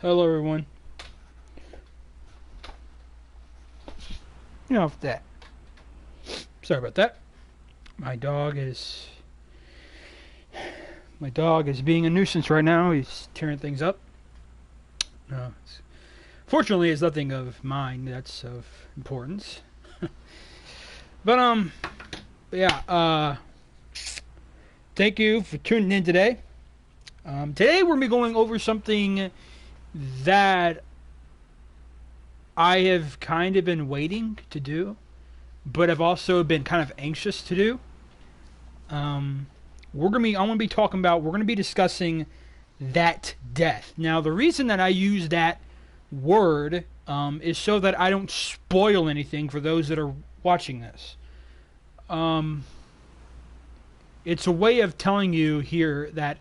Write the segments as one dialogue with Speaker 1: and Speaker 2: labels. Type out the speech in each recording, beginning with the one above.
Speaker 1: Hello, everyone. Enough of that. Sorry about that. My dog is being a nuisance right now. He's tearing things up. Fortunately, it's nothing of mine that's of importance. But yeah. Thank you for tuning in today. Today we're gonna be going over something that I have kind of been waiting to do, but I've also been kind of anxious to do. I'm gonna be talking about. We're gonna be discussing that death. Now, the reason that I use that word is so that I don't spoil anything for those that are watching this. It's a way of telling you here that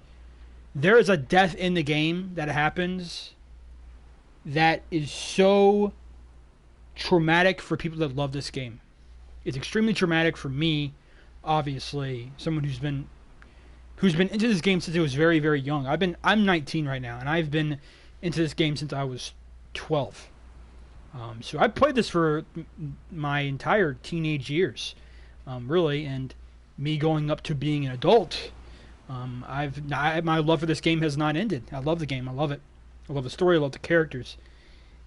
Speaker 1: there is a death in the game that happens that is so traumatic for people that love this game. It's extremely traumatic for me, obviously, someone who's been into this game since it was very, very young. I'm 19 right now, and I've been into this game since I was 12. So I played this for my entire teenage years, really, and me going up to being an adult. My love for this game has not ended. I love the game. I love it. I love the story. I love the characters.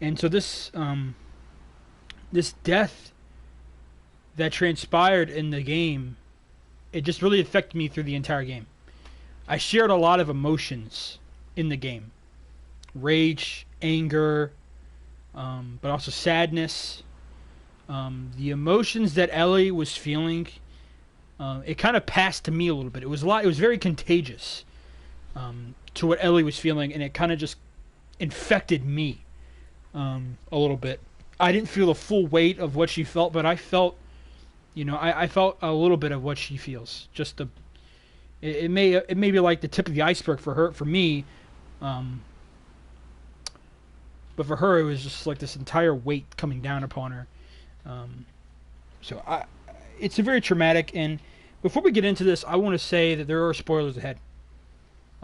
Speaker 1: And so this death that transpired in the game, it just really affected me through the entire game. I shared a lot of emotions in the game. Rage, anger, but also sadness. The emotions that Ellie was feeling, it kind of passed to me a little bit. It was very contagious to what Ellie was feeling, and it kind of just infected me a little bit. I didn't feel the full weight of what she felt, but I felt, I felt a little bit of what she feels. Just it may be like the tip of the iceberg for her, for me, but for her it was just like this entire weight coming down upon her. It's a very traumatic. And before we get into this, I want to say that there are spoilers ahead.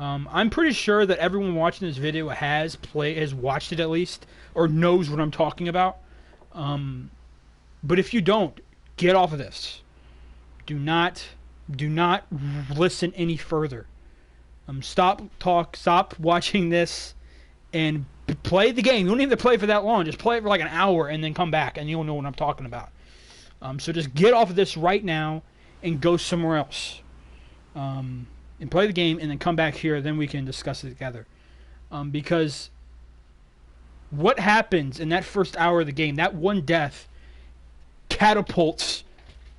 Speaker 1: I'm pretty sure that everyone watching this video has watched it at least, or knows what I'm talking about. But if you don't, get off of this. Do not listen any further. Stop watching this and play the game. You don't need to play for that long. Just play it for like an hour and then come back and you'll know what I'm talking about. So just get off of this right now and go somewhere else. And play the game and then come back here. Then we can discuss it together. Because what happens in that first hour of the game, that one death, catapults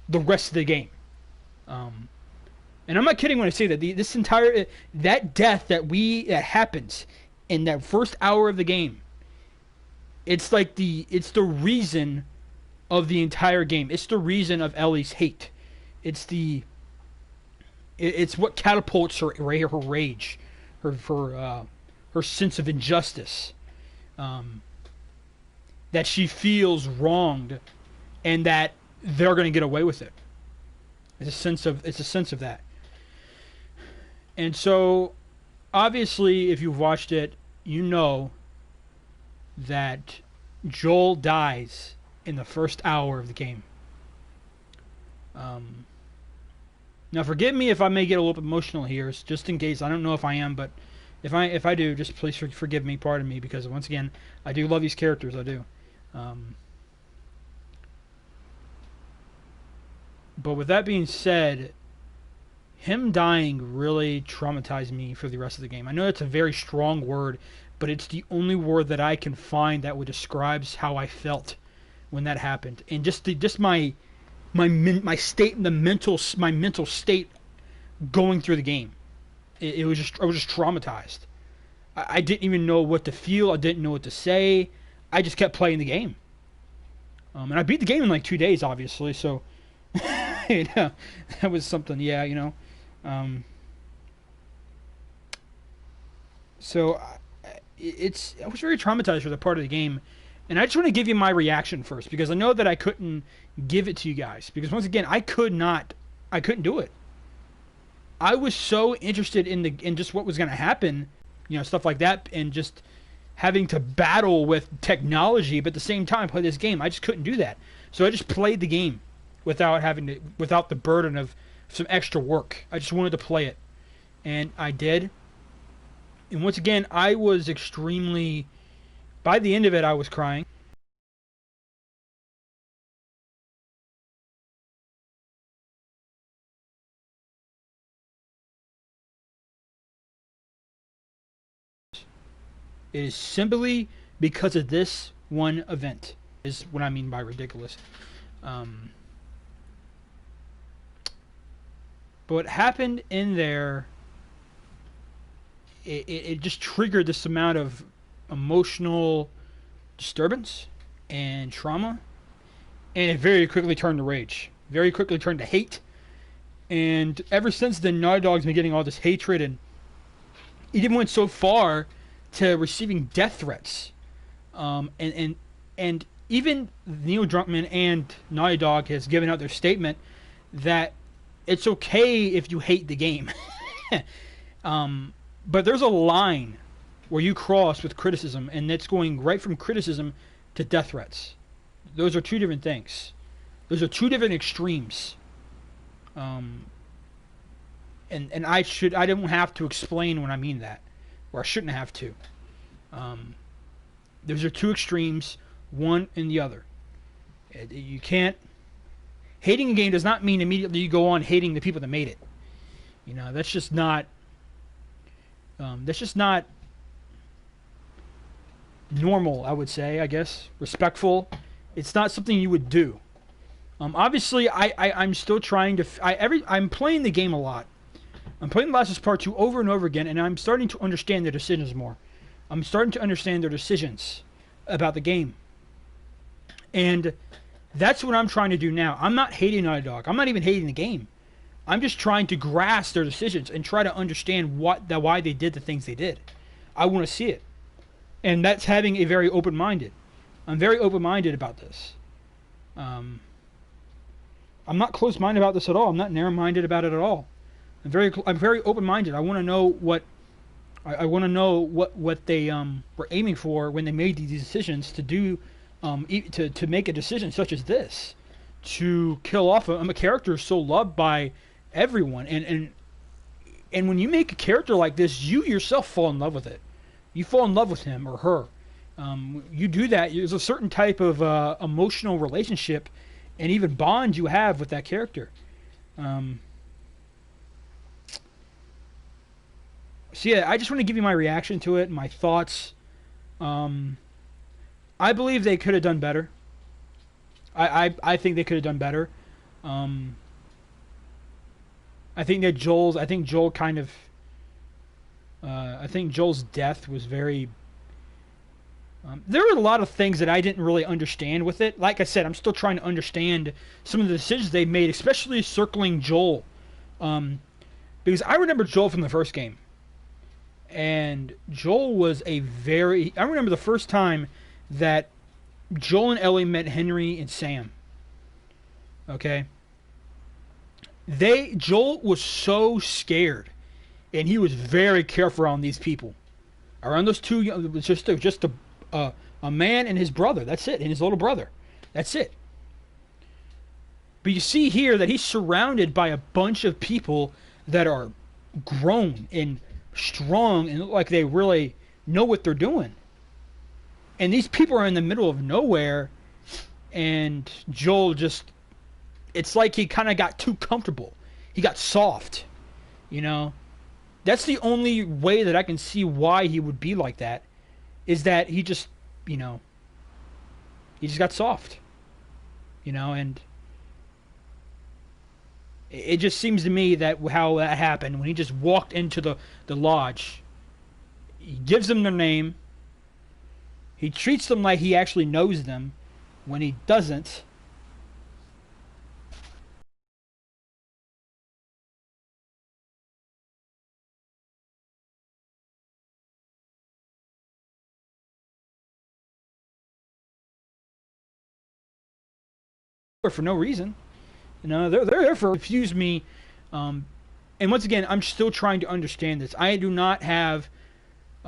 Speaker 1: the rest of the game. And I'm not kidding when I say that this entire that death that happens in that first hour of the game, it's the reason of the entire game. It's the reason of Ellie's hate. It's what catapults her rage, her sense of injustice, that she feels wronged, and that they're going to get away with it. It's a sense of that. And so, obviously, if you've watched it, you know that Joel dies in the first hour of the game. Now, forgive me if I may get a little bit emotional here, just in case. I don't know if I am, but if I do, just please forgive me, pardon me, because once again, I do love these characters. I do. But with that being said, him dying really traumatized me for the rest of the game. I know that's a very strong word, but it's the only word that I can find that would describes how I felt when that happened, and just my state, my mental state going through the game. I was just traumatized. I didn't even know what to feel. I didn't know what to say. I just kept playing the game. And I beat the game in like 2 days, obviously. So, that was something. Yeah, So, I was very traumatized for the part of the game. And I just want to give you my reaction first, because I know that I couldn't give it to you guys, because once again, I couldn't do it. I was so interested in just what was going to happen, stuff like that, and just having to battle with technology, but at the same time play this game. I just couldn't do that. So I just played the game without the burden of some extra work. I just wanted to play it, and I did. And once again, I was extremely. By the end of it, I was crying. It is simply because of this one event. Is what I mean by ridiculous. Um, but what happened in there, it just triggered this amount of emotional disturbance and trauma, and it very quickly turned to rage. Very quickly turned to hate. And ever since then, Naughty Dog's been getting all this hatred, and it even went so far to receiving death threats. And even Neil Druckmann and Naughty Dog has given out their statement that it's okay if you hate the game. But there's a line where you cross with criticism, and it's going right from criticism to death threats. Those are two different things. Those are two different extremes. And I don't have to explain when I mean that, or I shouldn't have to. Those are two extremes, one and the other. You can't. Hating a game does not mean immediately you go on hating the people that made it. You know, that's just not. That's just not normal, I would say. I guess respectful. It's not something you would do. Obviously, I'm still trying to. I'm playing the game a lot. I'm playing The Last of Us Part 2 over and over again, and I'm starting to understand their decisions more. I'm starting to understand their decisions about the game. And that's what I'm trying to do now. I'm not hating Naughty Dog. I'm not even hating the game. I'm just trying to grasp their decisions and try to understand why they did the things they did. I want to see it. And that's having a very open-minded. I'm very open-minded about this. I'm not close-minded about this at all. I'm not narrow-minded about it at all. I'm very open-minded. I want to know what they were aiming for when they made these decisions to do, to make a decision such as this, to kill off a character so loved by everyone. And when you make a character like this, you yourself fall in love with it. You fall in love with him or her. You do that. There's a certain type of emotional relationship and even bond you have with that character. So yeah, I just want to give you my reaction to it, my thoughts. I believe they could have done better. I think they could have done better. I think Joel's death was very. There were a lot of things that I didn't really understand with it. Like I said, I'm still trying to understand some of the decisions they made, especially circling Joel. Because I remember Joel from the first game. And Joel was I remember the first time that Joel and Ellie met Henry and Sam. Okay? Joel was so scared. And he was very careful around these people. Around those two, it was just a man and his brother. That's it. And his little brother. That's it. But you see here that he's surrounded by a bunch of people that are grown and strong and look like they really know what they're doing. And these people are in the middle of nowhere, and Joel it's like he kind of got too comfortable. He got soft, you know. That's the only way that I can see why he would be like that, is that he just got soft, and it just seems to me that how that happened when he just walked into the lodge. He gives them their name. He treats them like he actually knows them when he doesn't. For no reason. They're there for confuse me. And once again, I'm still trying to understand this. I do not have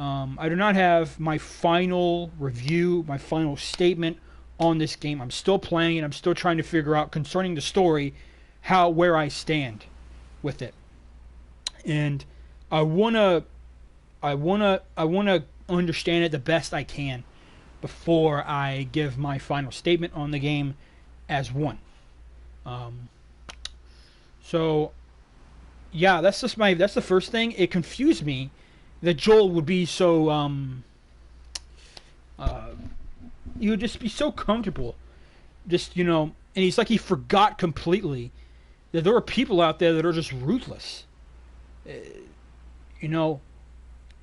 Speaker 1: I do not have my final review, my final statement on this game. I'm still playing it. I'm still trying to figure out concerning the story where I stand with it. And I wanna understand it the best I can before I give my final statement on the game as one. Um, so yeah, that's the first thing. It confused me that Joel would be so uh, he would just be so comfortable, just and he's like he forgot completely that there are people out there that are just ruthless, uh, you know.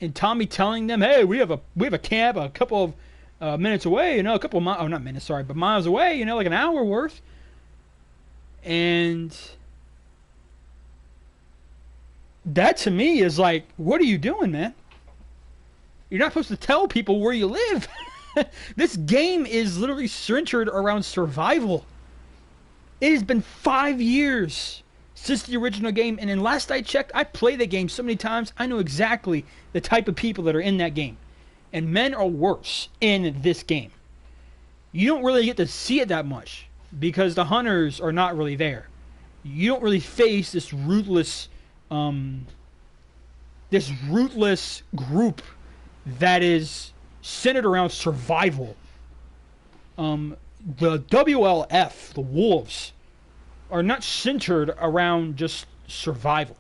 Speaker 1: And Tommy telling them, "Hey, we have a camp a couple of minutes away, a couple of miles, oh not minutes, sorry, but miles away, like an hour worth," and that to me is like, what are you doing, man? You're not supposed to tell people where you live. This game is literally centered around survival. It has been 5 years since the original game, and then last I checked, I played the game so many times, I know exactly the type of people that are in that game. And men are worse in this game. You don't really get to see it that much because the hunters are not really there. You don't really face um, this ruthless group that is centered around survival. The WLF, the Wolves, are not centered around just survival.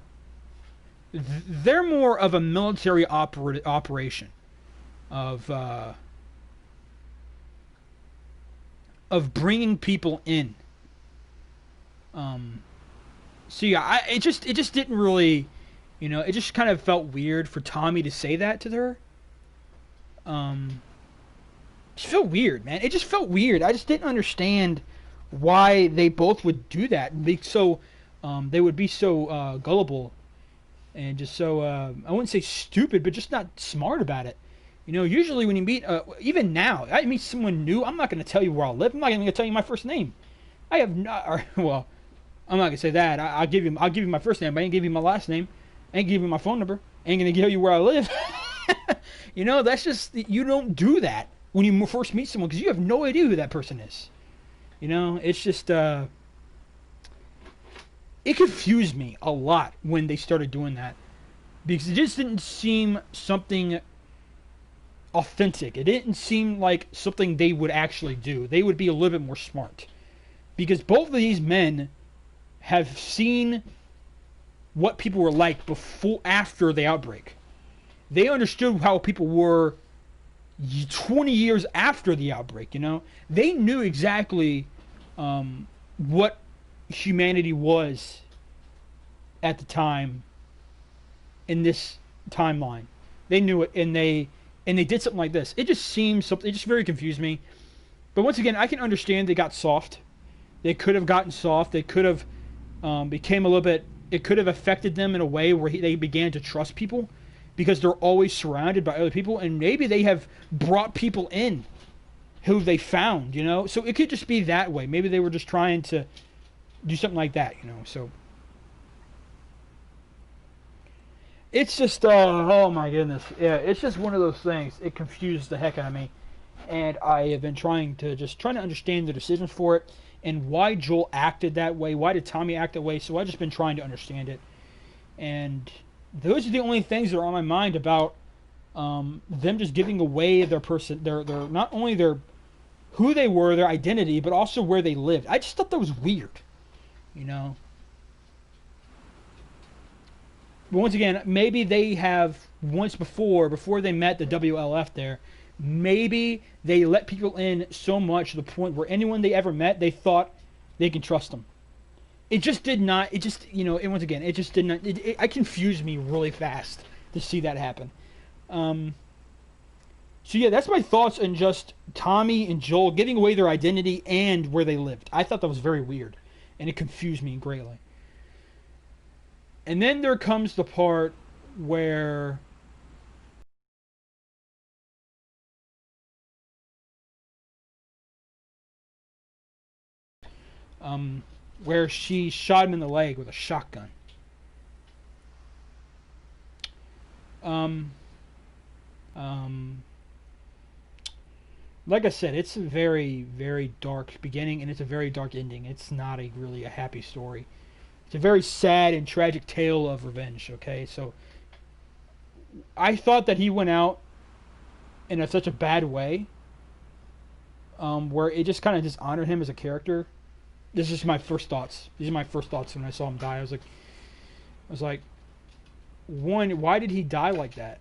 Speaker 1: They're more of a military operation of bringing people in. So yeah, it just didn't really, it just kind of felt weird for Tommy to say that to her. It just felt weird, man. It just felt weird. I just didn't understand why they both would do that and be so, they would be so gullible and just so I wouldn't say stupid, but just not smart about it. Usually when you meet, even now, I meet someone new, I'm not going to tell you where I live. I'm not even going to tell you my first name. I have not. Or, well, I'm not going to say that. I'll give you my first name. But I ain't give you my last name. I ain't give you my phone number. I ain't going to tell you where I live. That's just, you don't do that when you first meet someone because you have no idea who that person is. It's just, it confused me a lot when they started doing that because it just didn't seem something authentic. It didn't seem like something they would actually do. They would be a little bit more smart because both of these men have seen what people were like after the outbreak. They understood how people were 20 years after the outbreak. They knew exactly what humanity was at the time in this timeline. They knew it, and they did something like this. It just very confused me. But once again, I can understand they got soft. They could have gotten soft. They could have became a little bit. It could have affected them in a way where they began to trust people because they're always surrounded by other people, and maybe they have brought people in who they found. So it could just be that way. Maybe they were just trying to do something like that. So it's just oh my goodness, yeah, it's just one of those things. It confused the heck out of me, and I have been trying to understand the decisions for it and why Joel acted that way. Why did Tommy act that way? So I've just been trying to understand it, and those are the only things that are on my mind about them just giving away their not only their who they were, their identity, but also where they lived. I just thought that was weird, But once again, maybe they have once before they met the WLF there, maybe they let people in so much to the point where anyone they ever met, they thought they can trust them. It just did not. It just, and once again, it just did not. It confused me really fast to see that happen. So yeah, that's my thoughts on just Tommy and Joel giving away their identity and where they lived. I thought that was very weird, and it confused me greatly. And then there comes the part where she shot him in the leg with a shotgun. Um, like I said, it's a very, very dark beginning and it's a very dark ending. It's not really a happy story. It's a very sad and tragic tale of revenge. Okay, so I thought that he went out in such a bad way, where it just kind of dishonored him as a character. This is my first thoughts. These are my first thoughts when I saw him die. I was like, one, why did he die like that?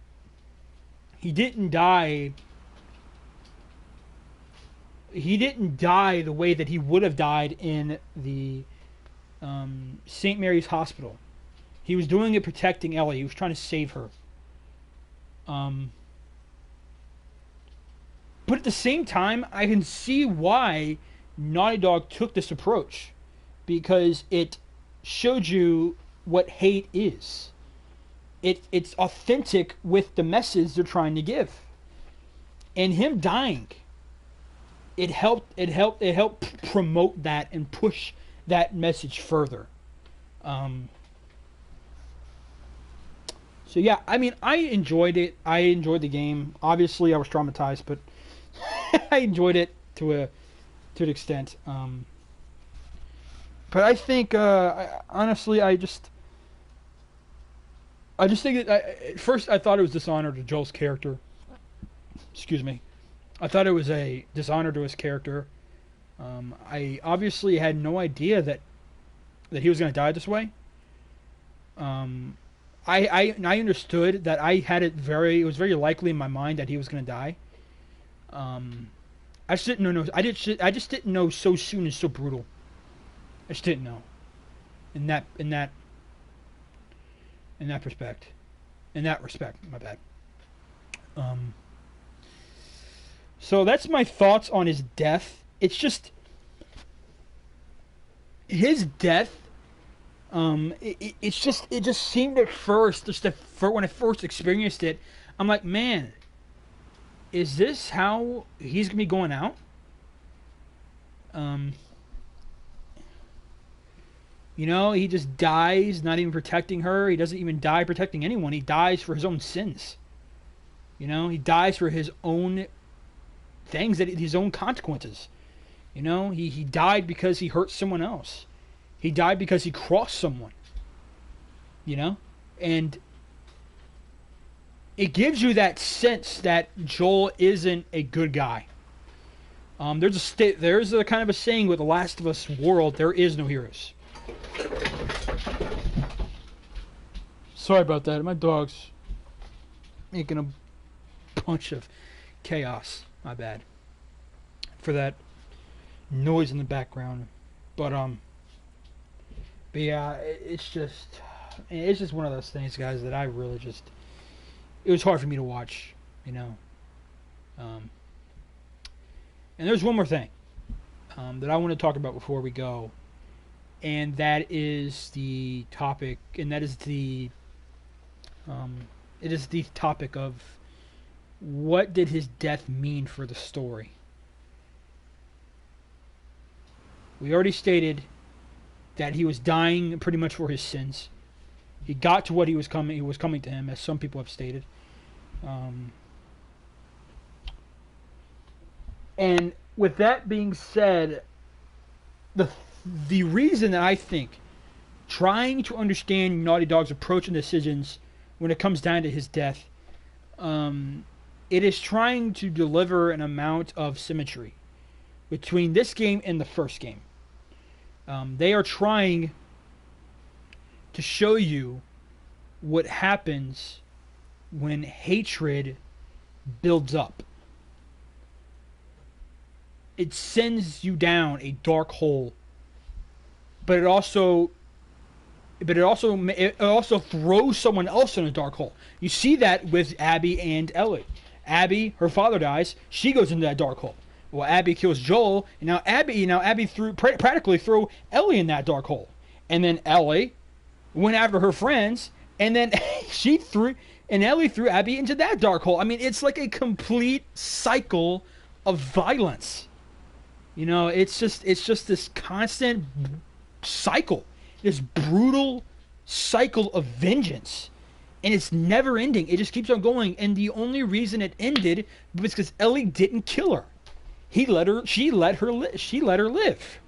Speaker 1: He didn't die. He didn't die the way that he would have died in the St. Mary's Hospital. He was doing it protecting Ellie. He was trying to save her. But at the same time, I can see why Naughty Dog took this approach, because it showed you what hate is. It's authentic with the message they're trying to give. And him dying, it helped promote that and push that message further. So yeah, I mean, I enjoyed it. I enjoyed the game. Obviously, I was traumatized, but I enjoyed it to an extent. But I think, honestly, I just think that at first I thought it was dishonor to Joel's character. Excuse me. I thought it was a dishonor to his character. I obviously had no idea that he was going to die this way. I understood that it was very likely in my mind that he was going to die. I just didn't know. I just didn't know so soon and so brutal. I just didn't know. In that respect, my bad. So that's my thoughts on his death. It's just his death. It just seemed at first, when I first experienced it, I'm like, man, is this how he's gonna be going out? He just dies, not even protecting her. He doesn't even die protecting anyone. He dies for his own sins. He dies for his own things, his own consequences. He died because he hurt someone else. He died because he crossed someone. And it gives you that sense that Joel isn't a good guy. There's a kind of a saying with the Last of Us world: there is no heroes. Sorry about that. My dog's making a bunch of chaos. My bad for that noise in the background. But yeah, it's just one of those things, guys, that I really just, it was hard for me to watch, and there's one more thing that I want to talk about before we go, and that is the topic, of what did his death mean for the story. We already stated that he was dying pretty much for his sins. He got to what he was coming to him, as some people have stated. And with that being said, the reason that I think trying to understand Naughty Dog's approach and decisions when it comes down to his death, it is trying to deliver an amount of symmetry between this game and the first game. They are trying to show you what happens when hatred builds up. It sends you down a dark hole, but it also throws someone else in a dark hole. You see that with Abby and Ellie. Abby, her father dies. She goes into that dark hole. Well, Abby kills Joel, and now Abby practically threw Ellie in that dark hole, and then Ellie went after her friends, and then Ellie threw Abby into that dark hole. I mean, it's like a complete cycle of violence. It's just this constant cycle, this brutal cycle of vengeance, and it's never ending. It just keeps on going, and the only reason it ended was because Ellie didn't kill her. She let her live.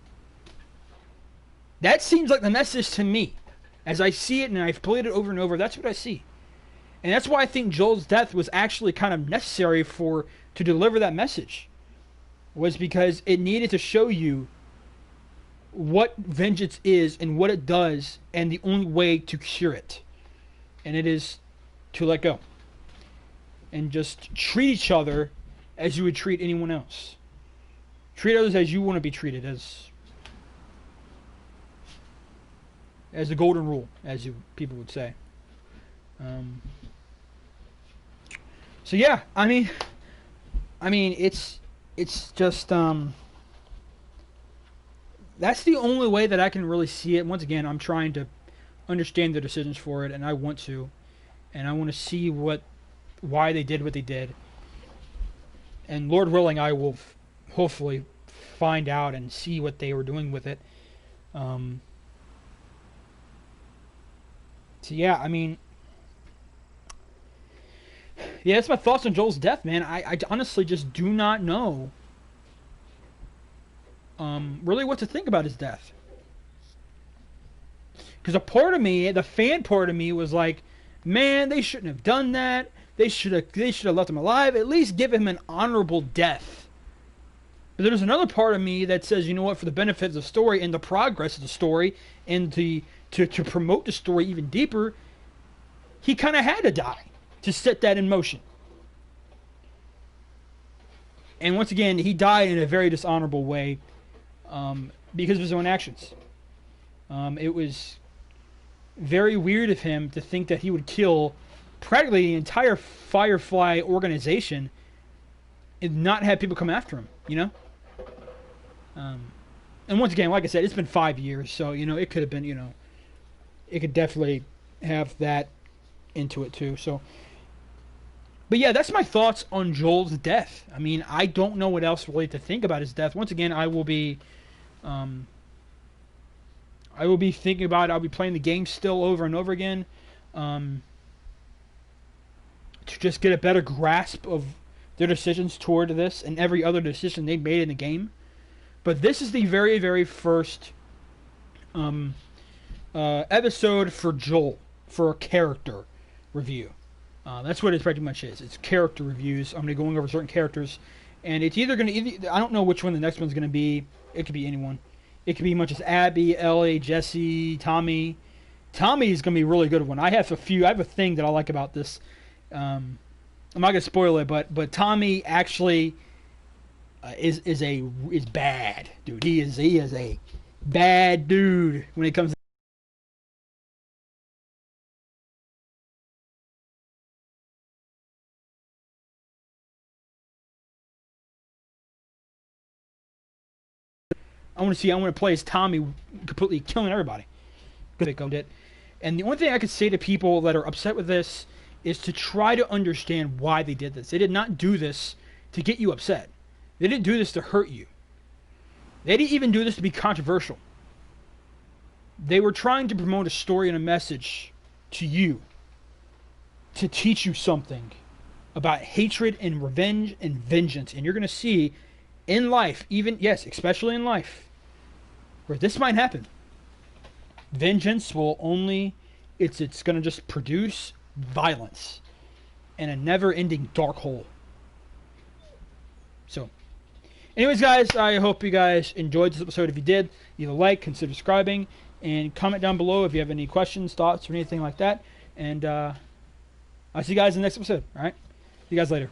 Speaker 1: That seems like the message to me. As I see it, and I've played it over and over, that's what I see. And that's why I think Joel's death was actually kind of necessary to deliver that message. Was because it needed to show you what vengeance is and what it does, and the only way to cure it. And it is to let go. And just treat each other as you would treat anyone else. Treat others as you want to be treated, as the golden rule, as people would say. So yeah, I mean, it's just that's the only way that I can really see it. Once again, I'm trying to understand the decisions for it, and I want to see why they did what they did. And Lord willing, I will hopefully find out and see what they were doing with it. So yeah, I mean, yeah, that's my thoughts on Joel's death, man. I honestly just do not know really what to think about his death. Because a part of me, the fan part of me, was like, man, they shouldn't have done that. They should have left him alive. At least give him an honorable death. But there's another part of me that says, you know what, for the benefit of the story and the progress of the story, and to promote the story even deeper, he kind of had to die to set that in motion. And once again, he died in a very dishonorable way because of his own actions. It was very weird of him to think that he would kill practically the entire Firefly organization and not have people come after him, you know? And once again, like I said, it's been 5 years, so, you know, it could have been, you know, it could definitely have that into it too, so. But yeah, that's my thoughts on Joel's death. I mean, I don't know what else really to think about his death. Once again, I will be thinking about it. I'll be playing the game still over and over again to just get a better grasp of their decisions toward this and every other decision they made in the game. But this is the very, very first episode for Joel, for a character review. That's what it pretty much is. It's character reviews. I'm going to be going over certain characters, and it's either going to. I don't know which one the next one's going to be. It could be anyone. It could be much as Abby, Ellie, Jesse, Tommy. Tommy is going to be a really good one. I have a thing that I like about this. I'm not going to spoil it, but Tommy actually is bad, dude. He is a bad dude when it comes to. I want to play as Tommy completely killing everybody. And the only thing I could say to people that are upset with this is to try to understand why they did this. They did not do this to get you upset. They didn't do this to hurt you. They didn't even do this to be controversial. They were trying to promote a story and a message to you, to teach you something about hatred and revenge and vengeance. And you're going to see in life, especially in life, where this might happen. Vengeance will only, it's going to just produce violence and a never-ending dark hole. So, anyways, guys, I hope you guys enjoyed this episode. If you did, either like, consider subscribing, and comment down below if you have any questions, thoughts, or anything like that. And I'll see you guys in the next episode. All right? See you guys later.